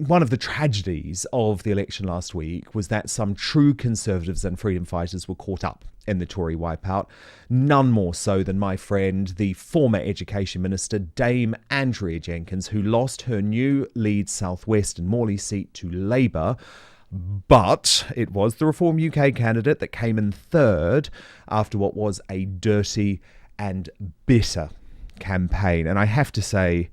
one of the tragedies of the election last week was that some true Conservatives and freedom fighters were caught up in the Tory wipeout. None more so than my friend, the former Education Minister, Dame Andrea Jenkyns, who lost her new Leeds South West and Morley seat to Labour. But it was the Reform UK candidate that came in third after what was a dirty and bitter campaign. And I have to say,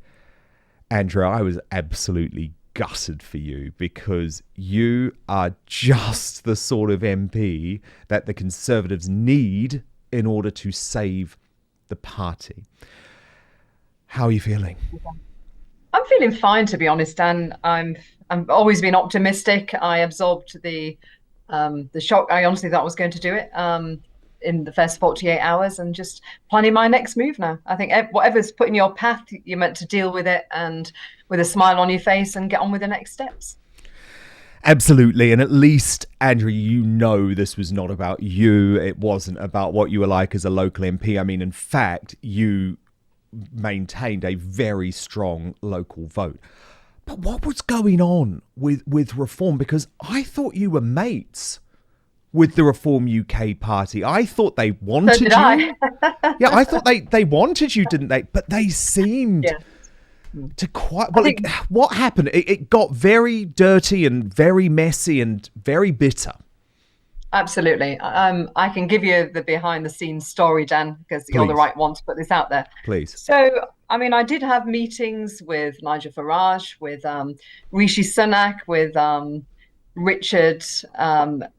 Andrea, I was absolutely gutted for you, because you are just the sort of MP that the Conservatives need in order to save the party. How are you feeling? I'm feeling fine, to be honest, Dan. I've always been optimistic. I absorbed the shock. I honestly thought I was going to do it in the first 48 hours, and just planning my next move now. I think whatever's put in your path, you're meant to deal with it and with a smile on your face and get on with the next steps. Absolutely. And at least, Andrea, you know this was not about you. It wasn't about what you were like as a local MP. I mean, in fact, you maintained a very strong local vote. But what was going on with Reform? Because I thought you were mates with the Reform UK party. I thought they wanted So did you. I. Yeah, I thought they wanted you, didn't they? But they seemed Yeah. to quite... Well, what happened? It got very dirty and very messy and very bitter. Absolutely. I can give you the behind the scenes story, Dan, because you're the Please. right one to put this out there. Please. So, I mean, I did have meetings with Nigel Farage, with Rishi Sunak, with Richard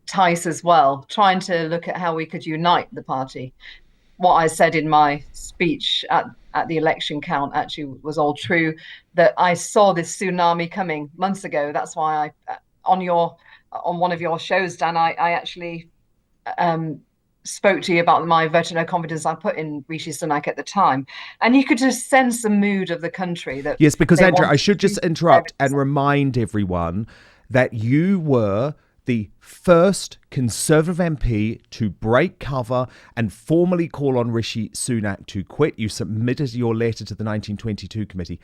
Tice as well, trying to look at how we could unite the party. What I said in my speech at the election count actually was all true, that I saw this tsunami coming months ago. That's why on one of your shows, Dan, I actually spoke to you about my vote of no confidence I put in Rishi Sunak at the time. And you could just sense the mood of the country. That Yes, because, Andrea, I should just interrupt and remind everyone that you were the first Conservative MP to break cover and formally call on Rishi Sunak to quit. You submitted your letter to the 1922 committee.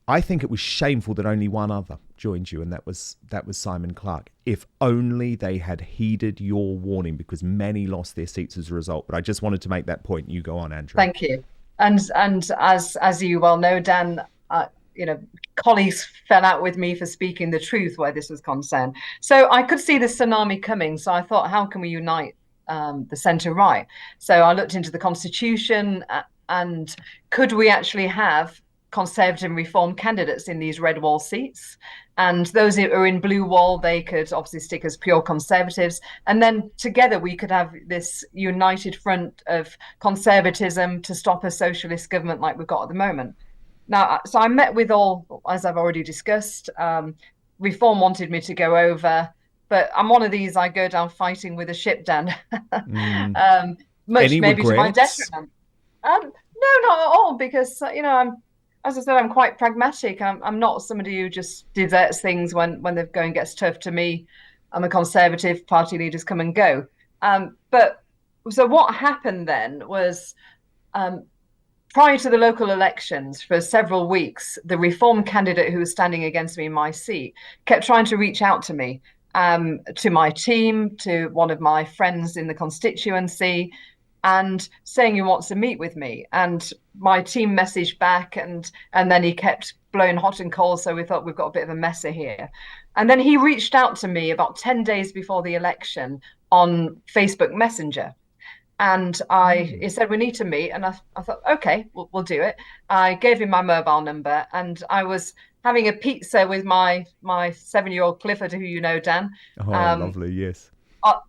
I think it was shameful that only one other joined you, and that was Simon Clarke. If only they had heeded your warning, because many lost their seats as a result. But I just wanted to make that point. You go on, Andrea. Thank you. And as you well know, Dan, colleagues fell out with me for speaking the truth where this was concerned. So I could see the tsunami coming. So I thought, how can we unite the centre right? So I looked into the Constitution and could we actually have Conservative and Reform candidates in these red wall seats? And those who are in blue wall, they could obviously stick as pure Conservatives. And then together we could have this united front of conservatism to stop a socialist government like we've got at the moment. Now, so I met with all, as I've already discussed, Reform wanted me to go over, but I'm one of these, I go down fighting with a ship, Dan. Much Any maybe regrets? to my detriment. No, not at all, because, as I said, I'm quite pragmatic. I'm not somebody who just deserts things when the going gets tough. To me, I'm a Conservative, party leaders come and go. But so what happened then was, prior to the local elections, for several weeks, the Reform candidate who was standing against me in my seat kept trying to reach out to me, to my team, to one of my friends in the constituency, and saying he wants to meet with me. And my team messaged back, and then he kept blowing hot and cold. So we thought, we've got a bit of a messer here. And then he reached out to me about 10 days before the election on Facebook Messenger. And he said, we need to meet. And I thought, okay, we'll do it. I gave him my mobile number, and I was having a pizza with my 7-year-old Clifford, who you know, Dan. Oh, lovely, yes.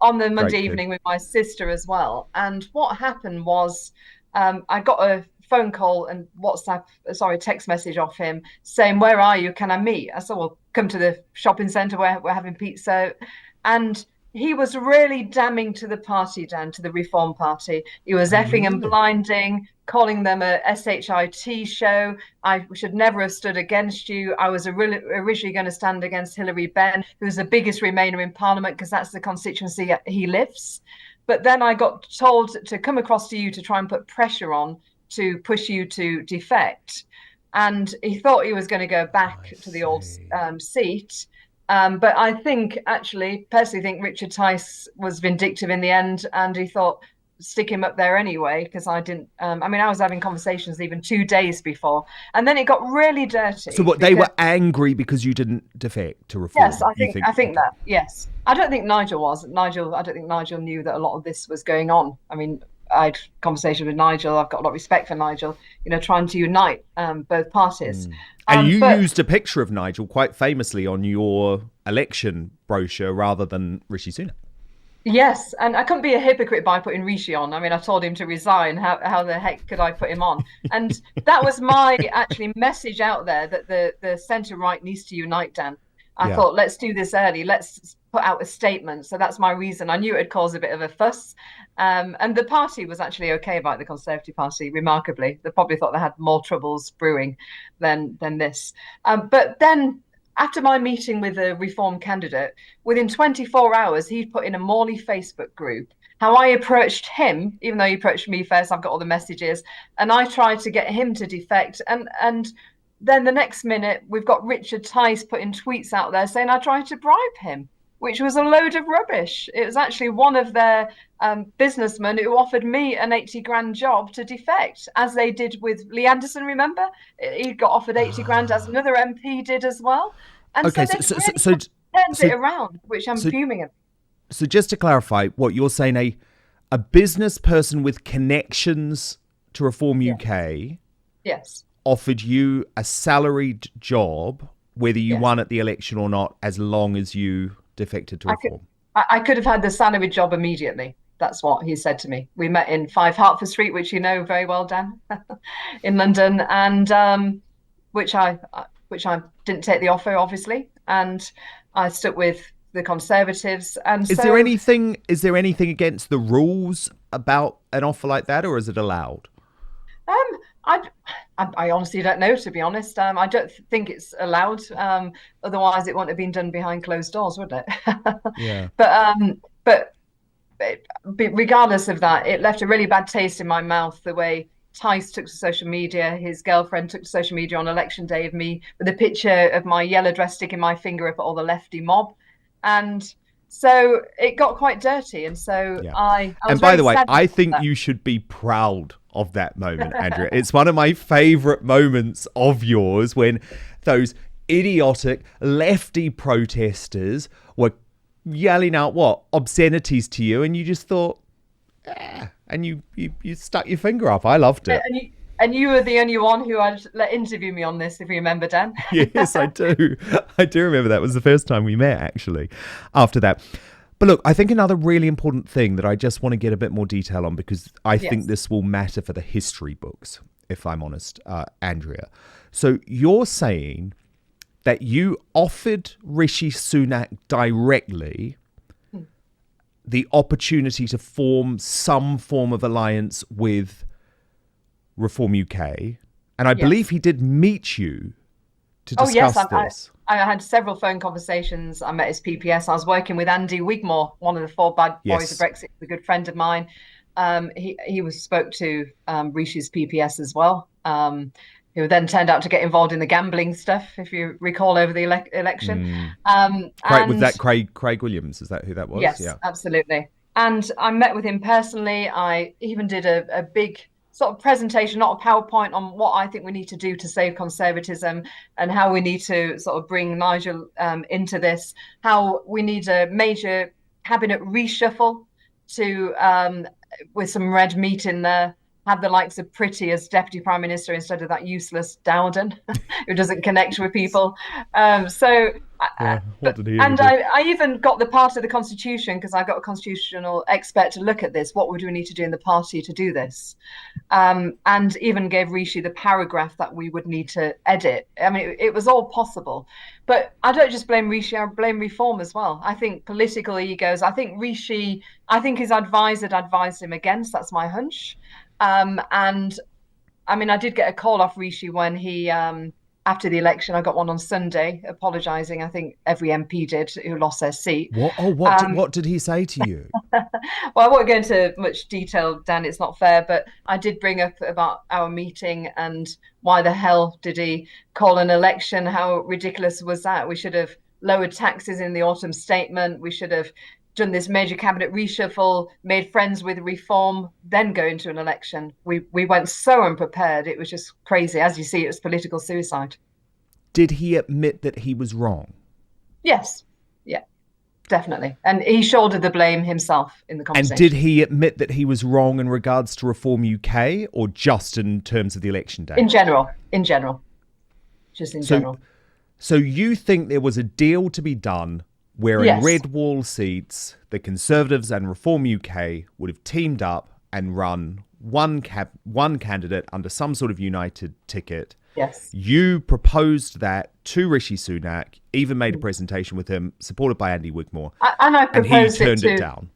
On the Monday Great evening kid. with my sister as well. And what happened was, I got a phone call and text message off him saying, where are you? Can I meet? I said, well, come to the shopping centre where we're having pizza. And he was really damning to the party, Dan, to the Reform Party. He was effing and blinding, calling them a SHIT show. I should never have stood against you. I was originally going to stand against Hilary Benn, who's the biggest Remainer in Parliament, because that's the constituency he lives. But then I got told to come across to you to try and put pressure on to push you to defect. and he thought he was going to go I back to the old see. seat. But I personally think Richard Tice was vindictive in the end, and he thought stick him up there anyway because I didn't. I was having conversations even 2 days before, and then it got really So dirty what, they because were angry because you didn't defect to yes, reform? You think? I think Okay. that yes. I don't think Nigel was. I don't think Nigel knew that a lot of this was going on. I had conversation with Nigel. I've got a lot of respect for Nigel. Trying to unite both parties. And you But used a picture of Nigel quite famously on your election brochure rather than Rishi Sunak. yes, and I couldn't be a hypocrite by putting Rishi on. I told him to resign. How the heck could I put him on? And that was my actually message out there that the centre right needs to unite, Dan. I Yeah. thought, let's do this early. Let's put out a statement. So that's my reason. I knew it'd cause a bit of a fuss. And the party was actually okay about it, the Conservative Party, remarkably. They probably thought they had more troubles brewing than this. But then after my meeting with a Reform candidate, within 24 hours, he put in a Morley Facebook group how I approached him, even though he approached me first. I've got all the messages, and I tried to get him to defect. And then the next minute, we've got Richard Tice putting tweets out there saying I tried to bribe him, which was a load of rubbish. It was actually one of their businessmen who offered me an 80 grand job to defect, as they did with Lee Anderson, remember? He got offered 80 grand, as another MP did as well. And so Okay. they've really turned So it around, which I'm so fuming at. so just to clarify, what you're saying, a business person with connections to Reform Yeah. UK Yes. offered you a salaried job, whether you Yes. won at the election or not, as long as you defected to I could Reform. I could have had the salary job immediately. That's what he said to me. We met in 5 Hertford Street, which you know very well, Dan, in London, and which I didn't take the offer, obviously, and I stuck with the Conservatives, and Is there so anything? Is there anything against the rules about an offer like that, or is it allowed? um, I honestly don't know, to be honest. I don't think it's allowed. Otherwise, it wouldn't have been done behind closed doors, would it? Yeah. But regardless of that, it left a really bad taste in my mouth the way Tice took to social media. His girlfriend took to social media on election day of me with a picture of my yellow dress sticking my finger up at all the lefty mob, and so it got quite dirty. And so Yeah. I And was by very the way, sad I about think you should be proud of that moment, Andrea. It's one of my favorite moments of yours when those idiotic lefty protesters were yelling out what obscenities to you, and you just thought, and you stuck your finger up. I loved that. it. And you were the only one who had let interview me on this, if you remember, Dan. Yes, I do. I do remember that was the first time we met, actually, after that. But look, I think another really important thing that I just want to get a bit more detail on, because I think Yes. this will matter for the history books, if I'm honest, Andrea. So you're saying that you offered Rishi Sunak directly the opportunity to form some form of alliance with Reform UK, and I Yes. believe he did meet you to Oh yes, discuss this. I had several phone conversations. I met his PPS. I was working with Andy Wigmore, one of the 4 bad boys of Yes. Brexit, a good friend of mine. He spoke to Rishi's PPS as well, who then turned out to get involved in the gambling stuff, if you recall, over the election. Was that And Craig Williams? Is that who that was? yes, Yeah. absolutely. And I met with him personally. I even did a big sort of presentation, not a PowerPoint, on what I think we need to do to save conservatism and how we need to sort of bring Nigel into this, how we need a major cabinet reshuffle to with some red meat in there, have the likes of Pretty as Deputy Prime Minister instead of that useless Dowden who doesn't connect with people. So Yeah. What did he ever and do? I even got the part of the Constitution, because I got a constitutional expert to look at this. What would we need to do in the party to do this? And even gave Rishi the paragraph that we would need to edit. It was all possible. But I don't just blame Rishi, I blame Reform as well. I think political egos, I think his advisor advised him against. That's my hunch. And I did get a call off Rishi when he after the election. I got one on Sunday apologising. I think every MP did who lost their seat. What did he say to you? Well, I won't go into much detail, Dan. It's not fair, but I did bring up about our meeting and why the hell did he call an election? How ridiculous was that? We should have lowered taxes in the autumn statement. We should have done this major cabinet reshuffle, made friends with reform, then go into an election. We went so unprepared. It was just crazy. As you see, it was political suicide. Did he admit that he was wrong? Yes. Yeah, definitely. And he shouldered the blame himself in the conversation. And did he admit that he was wrong in regards to Reform UK or just in terms of the election day? In general. Just in general. So you think there was a deal to be done where in red wall seats, the Conservatives and Reform UK would have teamed up and run one candidate under some sort of united ticket. Yes. You proposed that to Rishi Sunak, even made a presentation with him, supported by Andy Wigmore. And I proposed and he turned it down.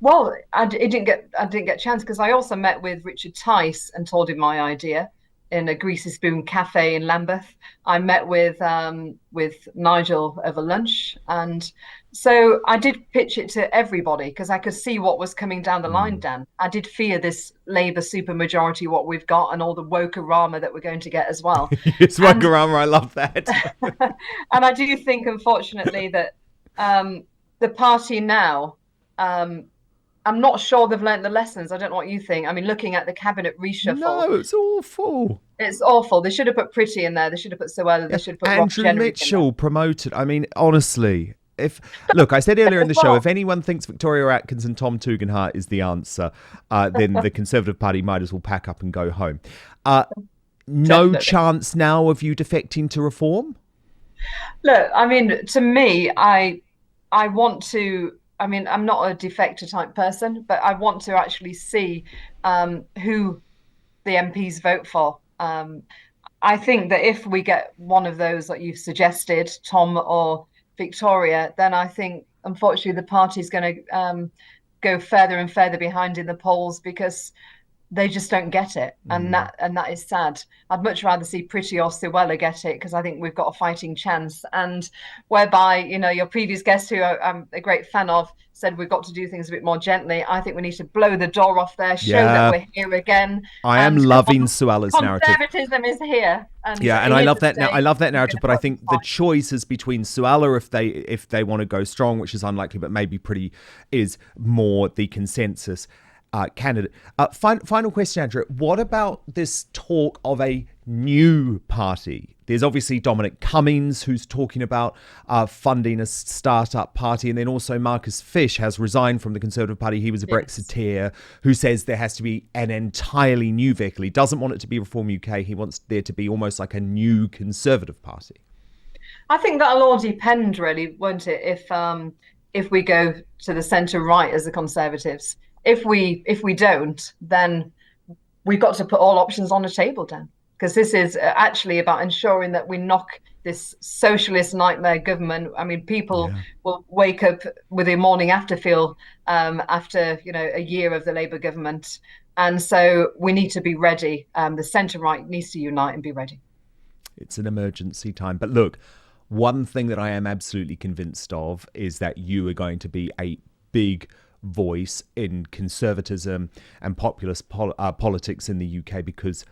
Well, I didn't get a chance because I also met with Richard Tice and told him my idea in a Greasy Spoon cafe in Lambeth. I met with Nigel over lunch, and so I did pitch it to everybody because I could see what was coming down the line, Dan. I did fear this Labour supermajority, what we've got, and all the woke-a-rama that we're going to get as well. Yes, woke-a-rama, I love that. And I do think, unfortunately, that the party now, I'm not sure they've learned the lessons. I don't know what you think. I mean, looking at the cabinet reshuffle. No, it's awful. It's awful. They should have put Pretty in there. They should have put Suella. They should have put Andrew Mitchell promoted. I mean, honestly, look, I said earlier in the show, if anyone thinks Victoria Atkins and Tom Tugendhat is the answer, then the Conservative Party might as well pack up and go home. No chance now of you defecting to Reform? Look, I mean, to me, I want to. I mean, I'm not a defector type person, but I want to actually see who the MPs vote for. I think that if we get one of those that you've suggested, Tom or Victoria, then I think, unfortunately, the party's going to go further and further behind in the polls because they just don't get it. And that is sad. I'd much rather see Pretty or Suella get it because I think we've got a fighting chance. And whereby, your previous guest, who I'm a great fan of, said we've got to do things a bit more gently. I think we need to blow the door off there, show that we're here again. I am loving Suella's narrative. Conservatism is here. And I love that. I love that narrative. But I think the choice is between Suella if they want to go strong, which is unlikely, but maybe Pretty is more the consensus candidate. Final question, Andrea. What about this talk of a new party? There's obviously Dominic Cummings, who's talking about funding a startup party. And then also Marcus Fish has resigned from the Conservative Party. He was a Brexiteer who says there has to be an entirely new vehicle. He doesn't want it to be Reform UK. He wants there to be almost like a new Conservative Party. I think that'll all depend, really, won't it? If we go to the centre right as the Conservatives. If we don't, then we've got to put all options on the table, Dan, because this is actually about ensuring that we knock this socialist nightmare government. I mean, people will wake up with a morning after feel after a year of the Labour government, and so we need to be ready. The centre right needs to unite and be ready. It's an emergency time, but look, one thing that I am absolutely convinced of is that you are going to be a big voice in conservatism and populist politics in the UK, because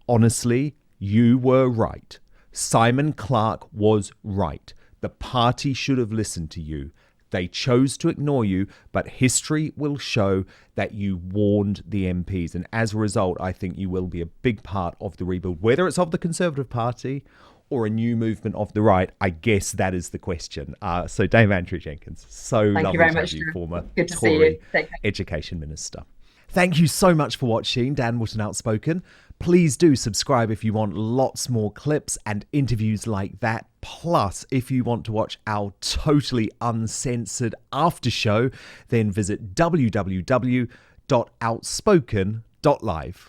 honestly, you were right. Simon Clarke was right. The party should have listened to you. They chose to ignore you, but history will show that you warned the MPs. And as a result, I think you will be a big part of the rebuild, whether it's of the Conservative Party or a new movement of the right. I guess that is the question. So Dame Andrea Jenkyns, so lovely to have you, former Tory Education Minister. Thank you so much for watching Dan Wootton Outspoken. Please do subscribe if you want lots more clips and interviews like that. Plus, if you want to watch our totally uncensored after show, then visit www.outspoken.live.